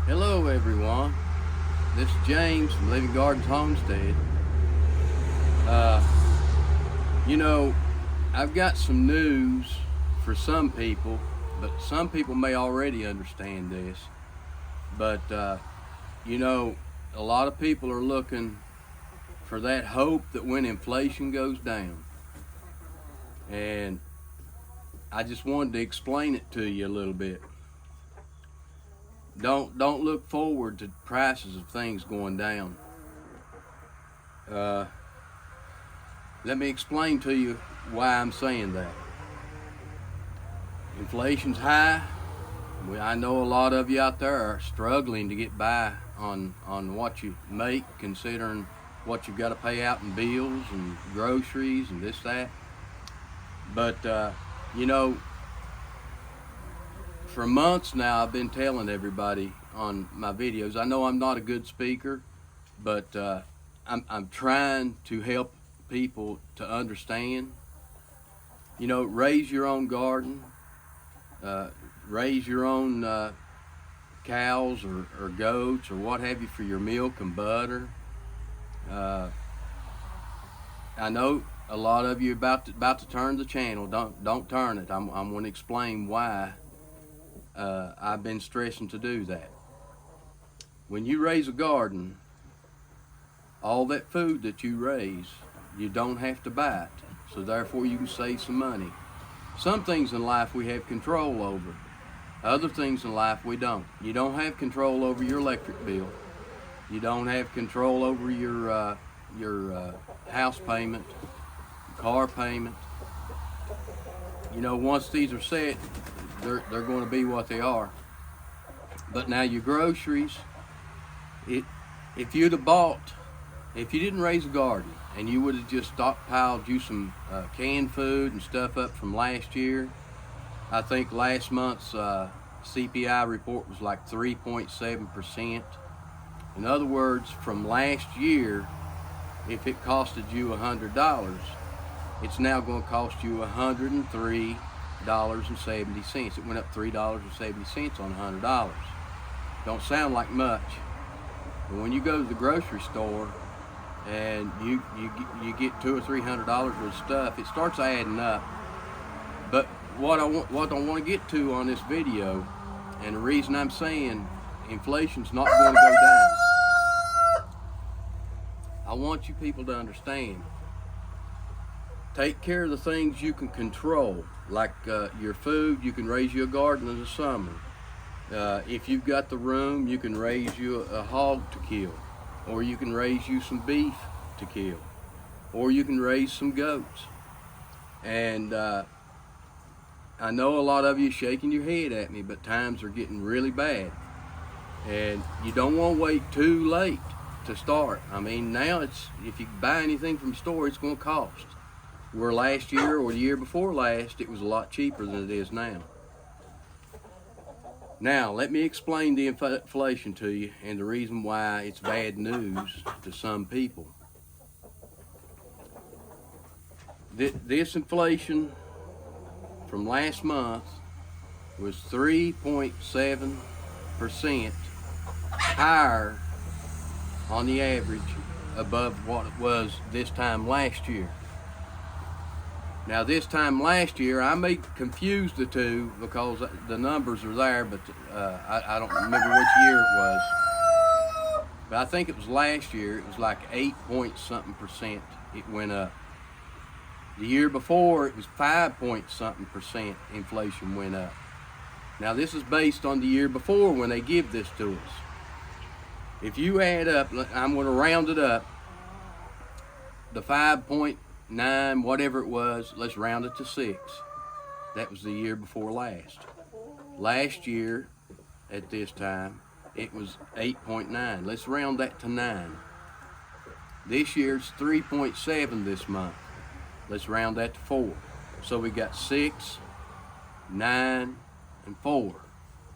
Hello everyone, this is James from Living Gardens Homestead. Uh, you know, I've got some news for some people, but some people may already understand this. But, a lot of people are looking for that hope that when inflation goes down. And I just wanted to explain it to you a little bit. Don't look forward to prices of things going down. Let me explain to you why I'm saying that. Inflation's high. I know a lot of you out there are struggling to get by on what you make, considering what you've got to pay out in bills and groceries and this, that. But, for months now, I've been telling everybody on my videos. I know I'm not a good speaker, but I'm trying to help people to understand. Raise your own garden, raise your own cows or goats or what have you for your milk and butter. I know a lot of you about to turn the channel. Don't turn it. I'm going to explain why. I've been stressing to do that. When you raise a garden, all that food that you raise, you don't have to buy it. So therefore you can save some money. Some things in life we have control over. Other things in life we don't. You don't have control over your electric bill. You don't have control over your house payment, car payment. Once these are set, they're going to be what they are. But now your groceries, if you didn't raise a garden and you would have just stockpiled you some canned food and stuff up from last year, I think last month's CPI report was like 3.7%. In other words, from last year, if it costed you $100, it's now going to cost you $103.70. It went up $3.70 on $100. Don't sound like much, but when you go to the grocery store and you get $200 or $300 worth of stuff, it starts adding up. But what I want to get to on this video, and the reason I'm saying inflation's not going to go down, I want you people to understand. Take care of the things you can control, like your food. You can raise you a garden in the summer. If you've got the room, you can raise you a hog to kill, or you can raise you some beef to kill, or you can raise some goats. And I know a lot of you shaking your head at me, but times are getting really bad, and you don't want to wait too late to start. I mean, now if you buy anything from the store, it's going to cost. Where last year or the year before last, it was a lot cheaper than it is now. Now, let me explain the inflation to you and the reason why it's bad news to some people. This inflation from last month was 3.7% higher on the average above what it was this time last year. Now, this time last year, I may confuse the two because the numbers are there, but I don't remember which year it was. But I think it was last year. It was like 8-point-something% it went up. The year before, it was 5-point-something% inflation went up. Now, this is based on the year before when they give this to us. If you add up, I'm going to round it up, the 5.9, whatever it was, let's round it to 6. That was the year before last. Last year, at this time, it was 8.9. Let's round that to 9. This year's 3.7 this month. Let's round that to 4. So we got 6, 9, and 4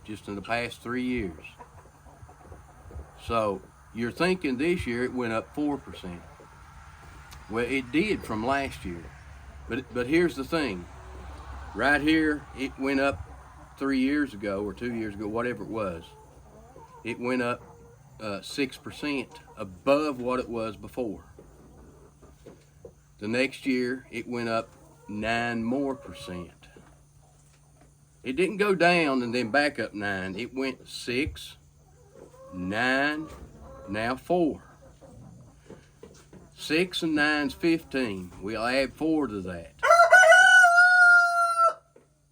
just in the past 3 years. So you're thinking this year it went up 4%. Well, it did from last year. But here's the thing. Right here, it went up 3 years ago or 2 years ago, whatever it was. it went up 6% above what it was before. The next year, it went up 9 more percent. It didn't go down and then back up 9. It went 6, 9, now 4. 6 and 9's 15. We'll add 4 to that.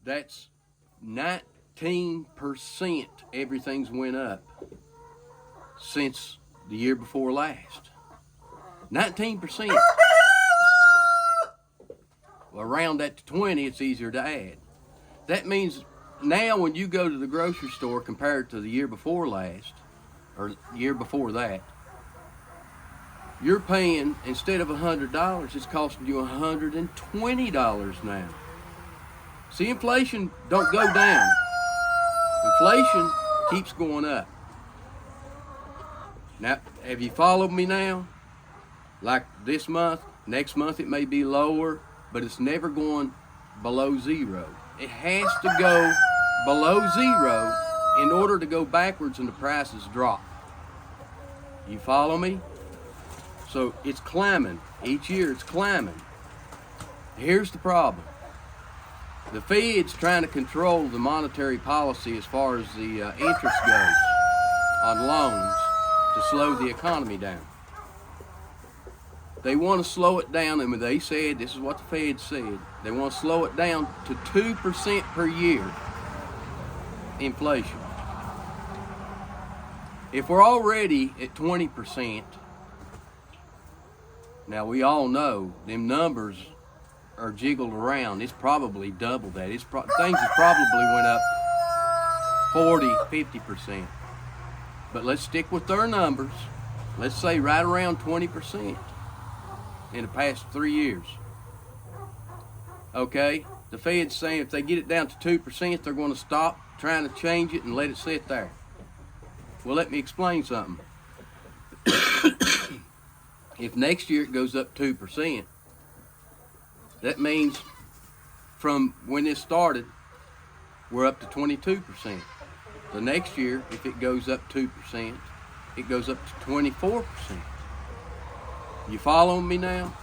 That's 19% everything's went up since the year before last. 19%. Well, round that to 20, it's easier to add. That means now when you go to the grocery store compared to the year before last, or year before that, you're paying, instead of $100, it's costing you $120 now. See, inflation don't go down. Inflation keeps going up. Now, have you followed me now? Like this month, next month it may be lower, but it's never going below 0. It has to go below 0 in order to go backwards and the prices drop. You follow me? So it's climbing. Each year it's climbing. Here's the problem. The Fed's trying to control the monetary policy as far as the interest goes on loans to slow the economy down. They want to slow it down, and they said, this is what the Fed said, they want to slow it down to 2% per year inflation. If we're already at 20%, now we all know them numbers are jiggled around. It's probably double that. Things have probably went up 40, 50%. But let's stick with their numbers. Let's say right around 20% in the past 3 years. Okay? The Fed's saying if they get it down to 2%, they're going to stop trying to change it and let it sit there. Well, let me explain something. If next year it goes up 2%, that means from when it started, we're up to 22%. The next year, if it goes up 2%, it goes up to 24%. You following me now?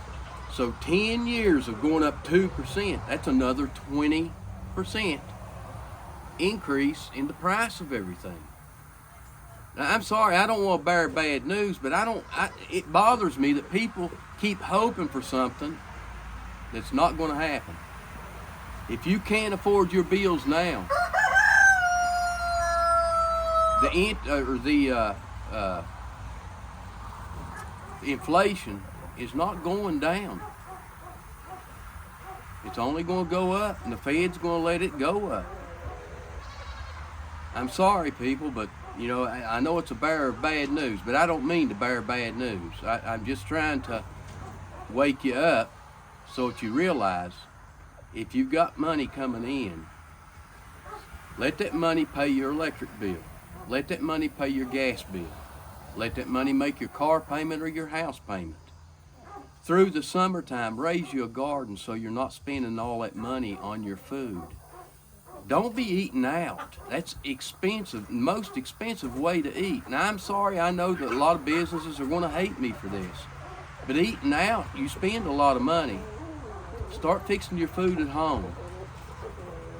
So 10 years of going up 2%, that's another 20% increase in the price of everything. Now, I'm sorry, I don't want to bear bad news, but it bothers me that people keep hoping for something that's not going to happen. If you can't afford your bills now, the inflation is not going down. It's only going to go up, and the Fed's going to let it go up. I'm sorry, people, but you know, I know it's a bearer of bad news, but I don't mean to bear bad news. I'm just trying to wake you up so that you realize if you've got money coming in, let that money pay your electric bill. Let that money pay your gas bill. Let that money make your car payment or your house payment. Through the summertime, raise you a garden so you're not spending all that money on your food. Don't be eating out. That's expensive, most expensive way to eat. Now, I'm sorry, I know that a lot of businesses are going to hate me for this. But eating out, you spend a lot of money. Start fixing your food at home.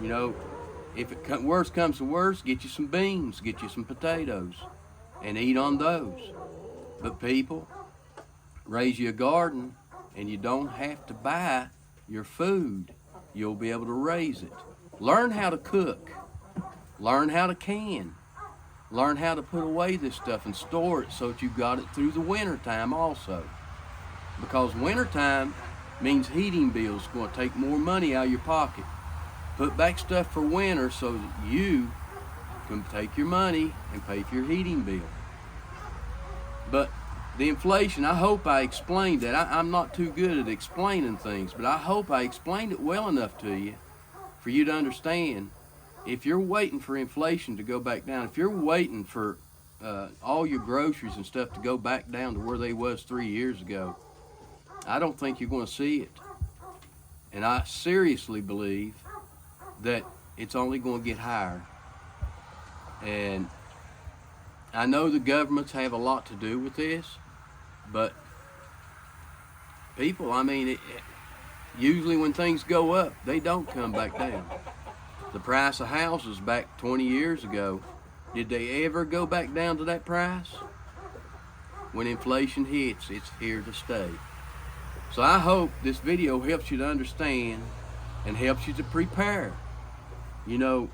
You know, if worst comes to worst, get you some beans, get you some potatoes, and eat on those. But people, raise you a garden, and you don't have to buy your food. You'll be able to raise it. Learn how to cook. Learn how to can. Learn how to put away this stuff and store it so that you've got it through the winter time also. Because winter time means heating bills are going to take more money out of your pocket. Put back stuff for winter so that you can take your money and pay for your heating bill. But the inflation, I hope I explained that. I'm not too good at explaining things, but I hope I explained it well enough to you for you to understand. If you're waiting for inflation to go back down, if you're waiting for all your groceries and stuff to go back down to where they was 3 years ago, I don't think you're going to see it. And I seriously believe that it's only going to get higher. And I know the governments have a lot to do with this, but people, I mean, usually when things go up, they don't come back down. The price of houses back 20 years ago, did they ever go back down to that price? When inflation hits, it's here to stay. So I hope this video helps you to understand and helps you to prepare. You know,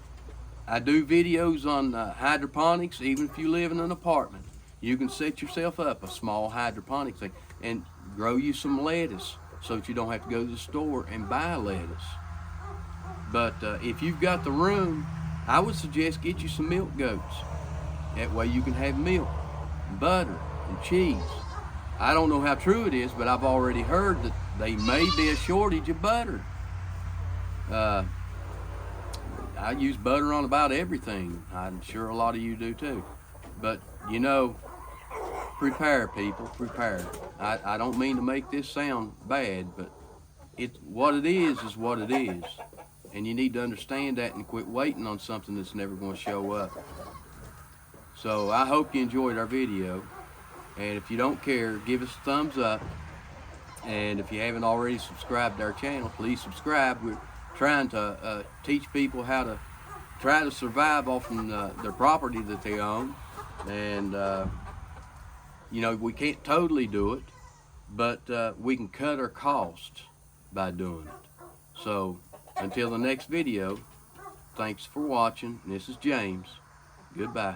I do videos on hydroponics. Even if you live in an apartment, you can set yourself up a small hydroponic thing and grow you some lettuce so that you don't have to go to the store and buy lettuce. But if you've got the room, I would suggest get you some milk goats. That way you can have milk, and butter, and cheese. I don't know how true it is, but I've already heard that they may be a shortage of butter. I use butter on about everything. I'm sure a lot of you do too. But you know, prepare, people, prepare. I don't mean to make this sound bad, but what it is what it is. And you need to understand that and quit waiting on something that's never going to show up. So I hope you enjoyed our video. And if you don't care, give us a thumbs up. And if you haven't already subscribed to our channel, please subscribe. We're trying to teach people how to try to survive off from their property that they own. And, you know, we can't totally do it, but we can cut our costs by doing it. So until the next video, thanks for watching. This is James. Goodbye.